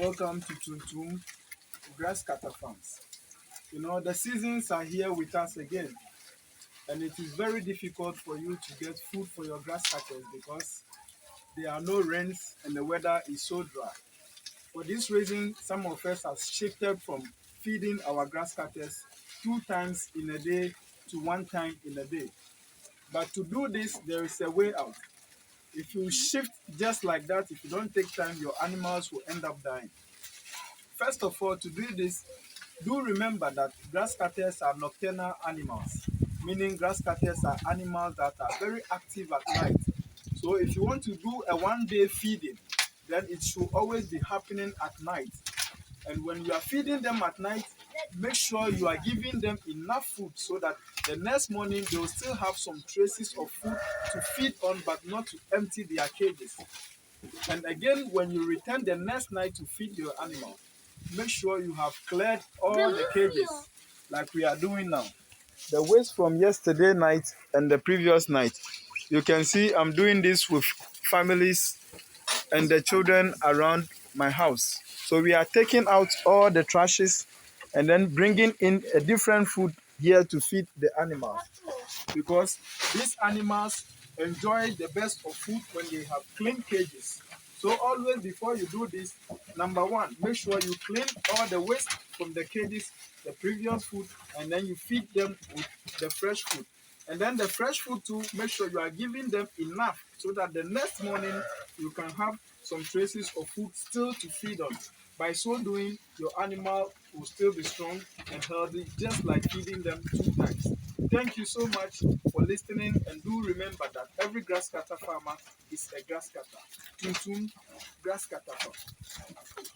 welcome to Tuntum Grasscutter Farms. The seasons are here with us again, and it is very difficult for you to get food for your grasscutters because there are no rains and the weather is so dry. For this reason, some of us have shifted from feeding our grasscutters 2 times in a day to 1 time in a day. But to do this, there is a way out. If you shift just like that, if you don't take time, your animals will end up dying. First of all, to do this, do remember that grasscutters are nocturnal animals, meaning grasscutters are animals that are very active at night. So if you want to do a one-day feeding, then it should always be happening at night. And when you are feeding them at night, make sure you are giving them enough food so that the next morning they will still have some traces of food to feed on, but not to empty their cages. And again, when you return the next night to feed your animal, make sure you have cleared all the cages like we are doing now. The waste from yesterday night and the previous night. You can see I'm doing this with families and the children around my house. So we are taking out all the trashes and then bringing in a different food here to feed the animals, because these animals enjoy the best of food when they have clean cages. So always before you do this, number one, make sure you clean all the waste from the cages, the previous food, and then you feed them with the fresh food. And then the fresh food too, make sure you are giving them enough so that the next morning you can have some traces of food still to feed on. By so doing, your animal will still be strong and healthy, just like feeding them 2 times. Thank you so much for listening, and do remember that every grasscutter farmer is a grasscutter. Tuntum Grasscutter Farm.